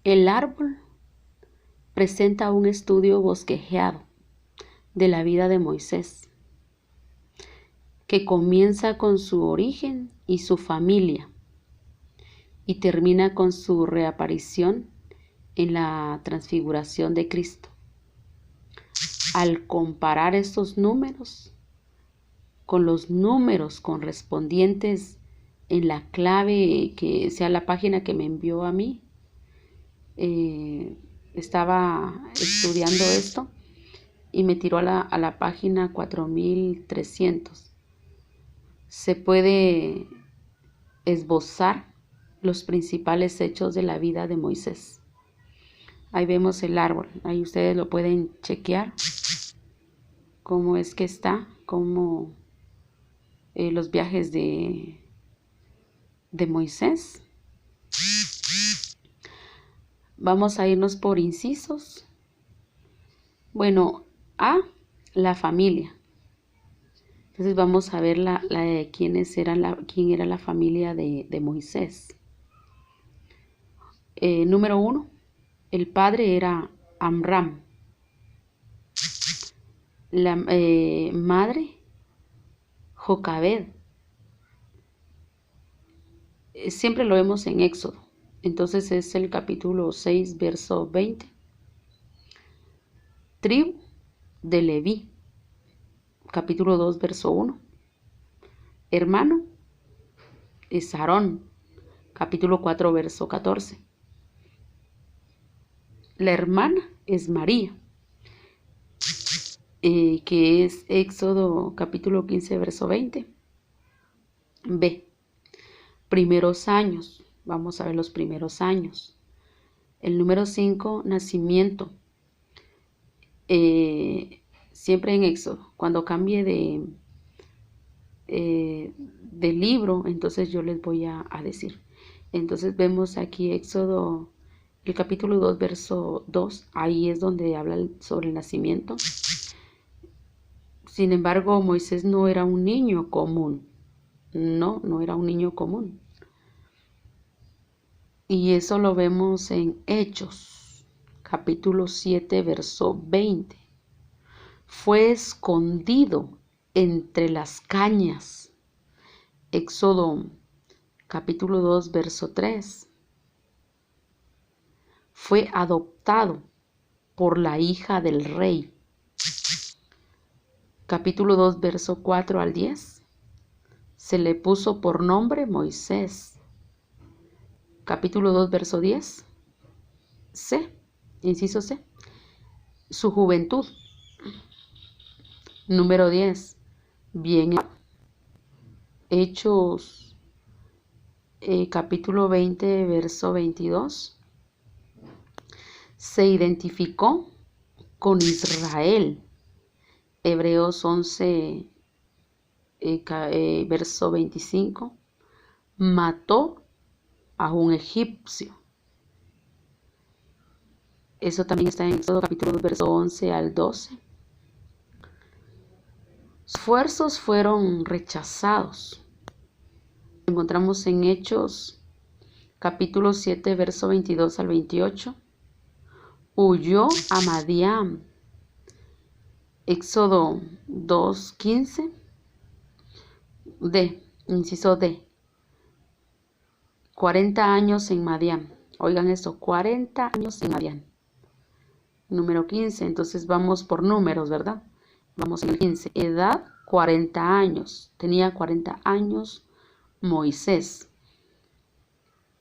El árbol presenta un estudio bosquejeado de la vida de Moisés, que comienza con su origen y su familia y termina con su reaparición en la transfiguración de Cristo. Al comparar estos números con los números correspondientes en la clave que sea la página que me envió a mí, estaba estudiando esto y me tiró a la página 4300. Se puede esbozar los principales hechos de la vida de Moisés. Ahí vemos el árbol, ahí ustedes lo pueden chequear, cómo es que está, cómo los viajes de Moisés. Vamos a irnos por incisos. Bueno, A, la familia. Entonces vamos a ver quién era la familia de Moisés. Número 1, el padre era Amram. La madre, Jocabed. Siempre lo vemos en Éxodo. Entonces es el capítulo 6, verso 20. Tribu de Leví, capítulo 2, verso 1. Hermano es Aarón, capítulo 4, verso 14. La hermana es María, que es Éxodo capítulo 15, verso 20. B, primeros años. Vamos a ver los primeros años. El número 5, nacimiento. Siempre en Éxodo, cuando cambie de libro, entonces yo les voy a decir. Entonces vemos aquí Éxodo, el capítulo 2, verso 2, ahí es donde habla sobre el nacimiento. Sin embargo, Moisés no era un niño común. No era un niño común. Y eso lo vemos en Hechos, capítulo 7, verso 20. Fue escondido entre las cañas. Éxodo, capítulo 2, verso 3. Fue adoptado por la hija del rey. Capítulo 2, verso 4 al 10. Se le puso por nombre Moisés. Capítulo 2, verso 10. C, inciso C. Su juventud. Número 10. Bien. Hechos, capítulo 20, verso 22. Se identificó con Israel. Hebreos 11, verso 25. Mató a un egipcio. Eso también está en Éxodo capítulo 2, verso 11 al 12. Sus esfuerzos fueron rechazados. Encontramos en Hechos capítulo 7, verso 22 al 28. Huyó a Madián. Éxodo 2, 15. D, inciso D. 40 años en Madián. Oigan esto, 40 años en Madián. Número 15, entonces vamos por números, ¿verdad? Vamos en el 15. Edad, 40 años. Tenía 40 años Moisés.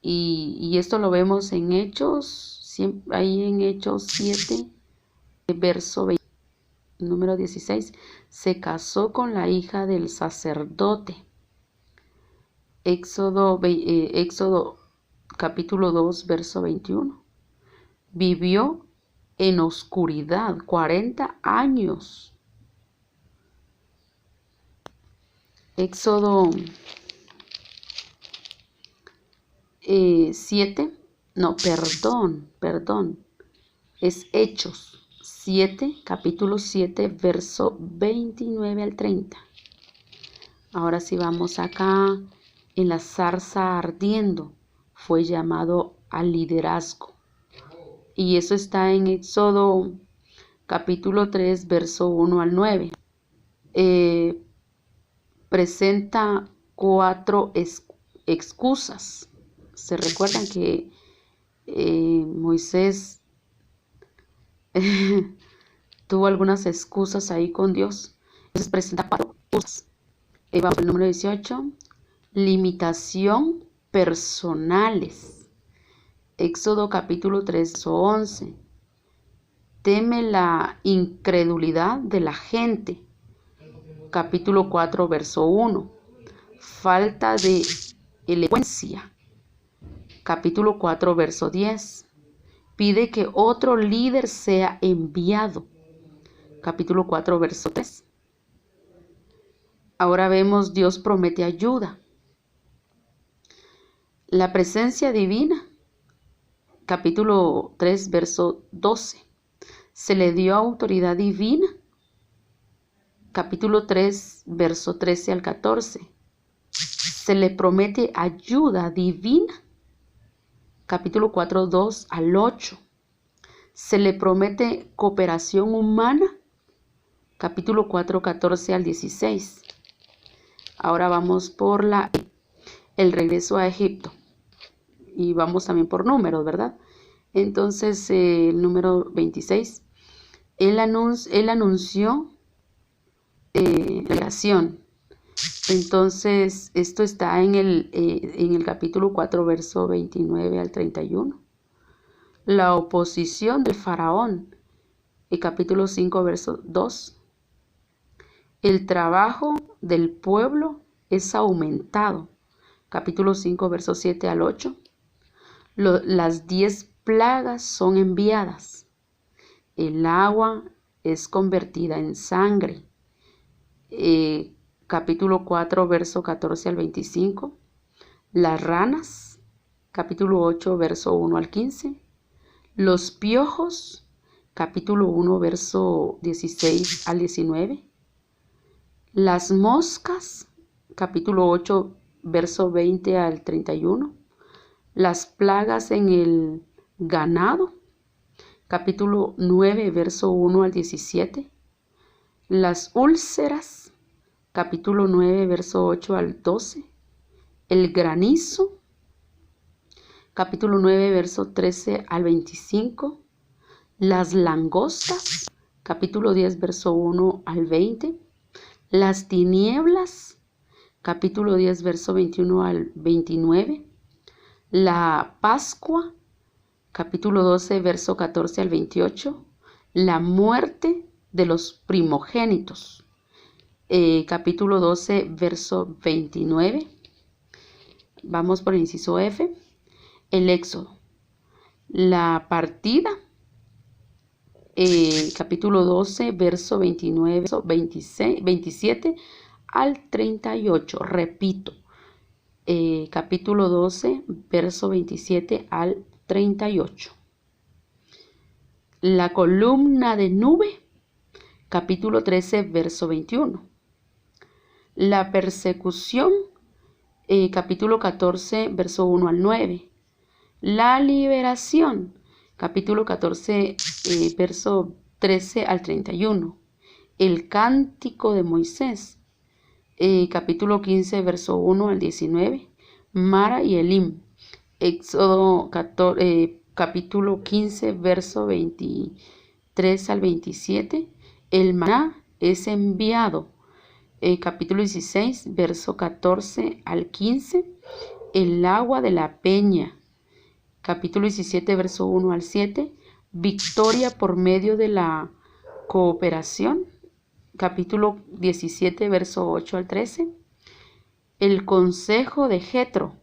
Y esto lo vemos en Hechos, ahí en Hechos 7, verso 20. Número 16. Se casó con la hija del sacerdote. Éxodo capítulo 2, verso 21. Vivió en oscuridad 40 años. Éxodo 7, no, perdón, es Hechos 7, capítulo 7, verso 29 al 30. Ahora sí vamos acá, en la zarza ardiendo, fue llamado al liderazgo. Y eso está en Éxodo capítulo 3, verso 1 al 9. Presenta 4 excusas. Se recuerdan que Moisés tuvo algunas excusas ahí con Dios. Entonces presenta 4 excusas. Vamos al número 18. Limitación personales. Éxodo capítulo 3, verso 11. Teme la incredulidad de la gente. Capítulo 4, verso 1. Falta de elocuencia. Capítulo 4, verso 10. Pide que otro líder sea enviado. Capítulo 4, verso 3. Ahora vemos Dios promete ayuda. La presencia divina. Capítulo 3, verso 12. Se le dio autoridad divina. Capítulo 3, verso 13 al 14. Se le promete ayuda divina. Capítulo 4, 2 al 8. Se le promete cooperación humana. Capítulo 4, 14 al 16. Ahora vamos por el regreso a Egipto. Y vamos también por números, ¿verdad? Entonces, el número 26. Él anunció la creación. Entonces, esto está en el capítulo 4, verso 29 al 31. La oposición del faraón, el capítulo 5, verso 2. El trabajo del pueblo es aumentado, capítulo 5, verso 7 al 8. Las 10 plagas son enviadas. El agua es convertida en sangre. Capítulo 4, verso 14 al 25. Las ranas, capítulo 8, verso 1 al 15. Los piojos, capítulo 1, verso 16 al 19. Las moscas, capítulo 8, verso 20 al 31. Las plagas en el ganado, capítulo 9, verso 1 al 17. Las úlceras, capítulo 9, verso 8 al 12. El granizo, capítulo 9, verso 13 al 25. Las langostas, capítulo 10, verso 1 al 20. Las tinieblas, capítulo 10, verso 21 al 29. La Pascua, capítulo 12, verso 14 al 28. La muerte de los primogénitos, capítulo 12, verso 29. Vamos por el inciso F. El Éxodo. La partida, capítulo 12, verso 29, verso 26, 27 al 38. Repito, capítulo 12, verso 27 al 38. La columna de nube, capítulo 13, verso 21. La persecución, capítulo 14, verso 1 al 9. La liberación, capítulo 14, verso 13 al 31. El cántico de Moisés, capítulo 15, verso 1 al 19. Mara y Elim, Éxodo capítulo 15, verso 23 al 27. El maná es enviado, capítulo 16, verso 14 al 15. El agua de la peña, capítulo 17, verso 1 al 7. Victoria por medio de la cooperación, capítulo 17, verso 8 al 13. El consejo de Jetro,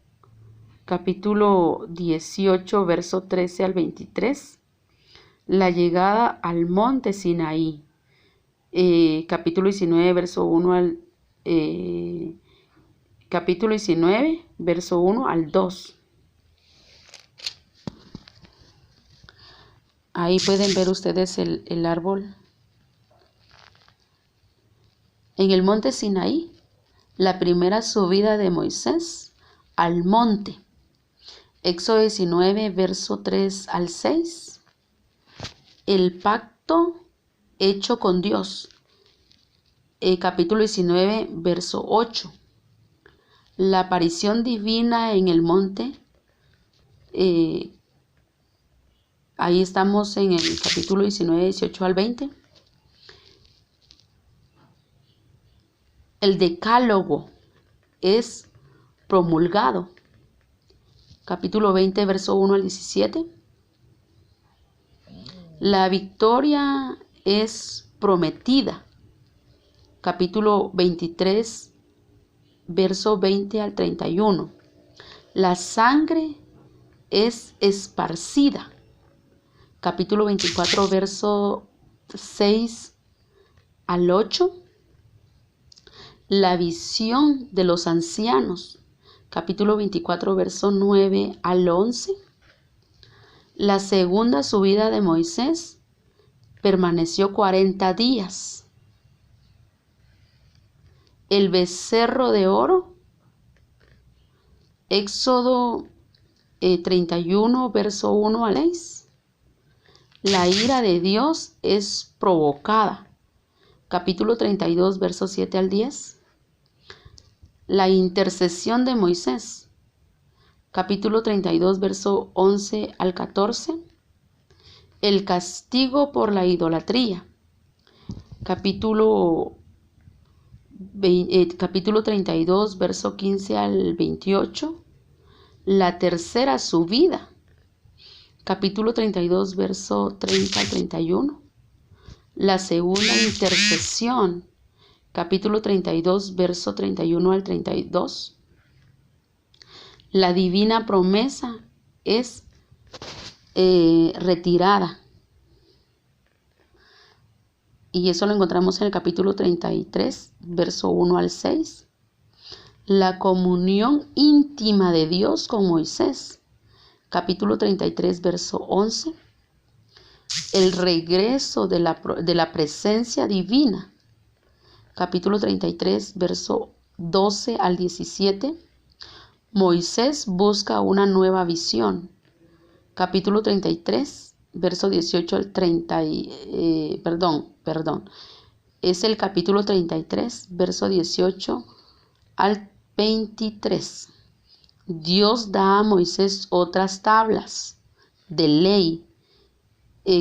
capítulo 18, verso 13 al 23. La llegada al monte Sinaí, capítulo 19, verso 1 al capítulo 19, verso 1 al 2. Ahí pueden ver ustedes el árbol. En el monte Sinaí, la primera subida de Moisés al monte. Éxodo 19, verso 3 al 6. el pacto hecho con Dios. Capítulo 19, verso 8. La aparición divina en el monte. Ahí estamos en el capítulo 19, 18 al 20. El decálogo es promulgado. Capítulo 20, verso 1 al 17. La victoria es prometida. Capítulo 23, verso 20 al 31. La sangre es esparcida. Capítulo 24, verso 6 al 8. La visión de los ancianos. Capítulo 24, verso 9 al 11. La segunda subida de Moisés permaneció 40 días. El becerro de oro. Éxodo 31, verso 1 al 6. La ira de Dios es provocada. Capítulo 32, verso 7 al 10. La intercesión de Moisés. Capítulo 32, verso 11 al 14. El castigo por la idolatría. Capítulo 32, verso 15 al 28. La tercera subida. Capítulo 32, verso 30 al 31. La segunda intercesión. Capítulo 32, verso 31 al 32. La divina promesa es retirada. Y eso lo encontramos en el capítulo 33, verso 1 al 6. La comunión íntima de Dios con Moisés. Capítulo 33, verso 11. El regreso de la presencia divina. Capítulo 33, verso 12 al 17. Moisés busca una nueva visión. Capítulo 33, verso 18 al 30. Es el capítulo 33, verso 18 al 23. Dios da a Moisés otras tablas de ley.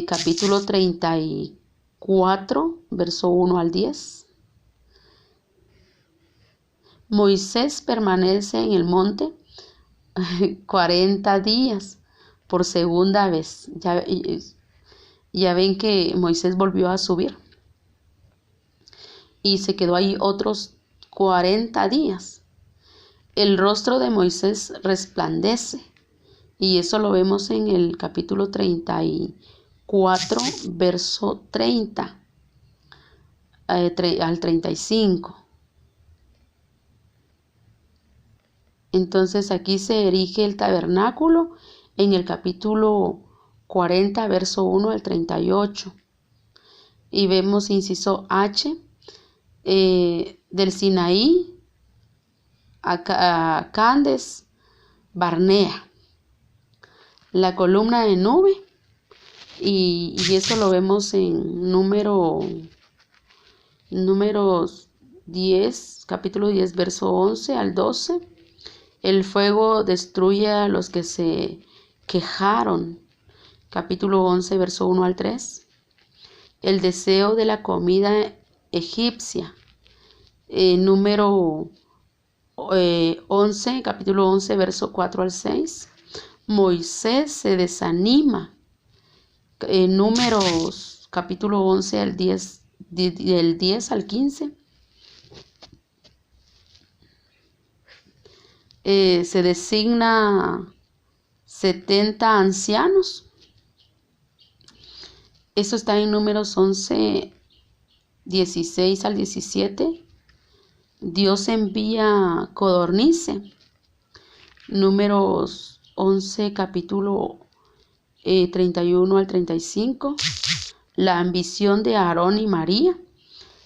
Capítulo 34, verso 1 al 10. Moisés permanece en el monte 40 días por segunda vez. Ya ven que Moisés volvió a subir y se quedó ahí otros 40 días. El rostro de Moisés resplandece y eso lo vemos en el capítulo 34, verso 30 al 35. Entonces aquí se erige el tabernáculo en el capítulo 40, verso 1 al 38. Y vemos inciso H, del Sinaí a Cades Barnea. La columna de nube, y eso lo vemos en números 10, capítulo 10, verso 11 al 12. El fuego destruye a los que se quejaron. Capítulo 11, verso 1 al 3. El deseo de la comida egipcia. Número 11, capítulo 11, verso 4 al 6. Moisés se desanima. Números, capítulo 11, al 10, del 10 al 15. Se designa 70 ancianos. Eso está en Números 11, 16 al 17. Dios envía codornice. Números 11, capítulo 31 al 35. La ambición de Aarón y María.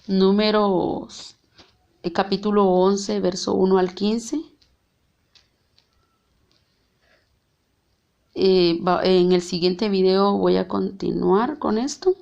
Números capítulo 11, verso 1 al 15. En el siguiente video voy a continuar con esto.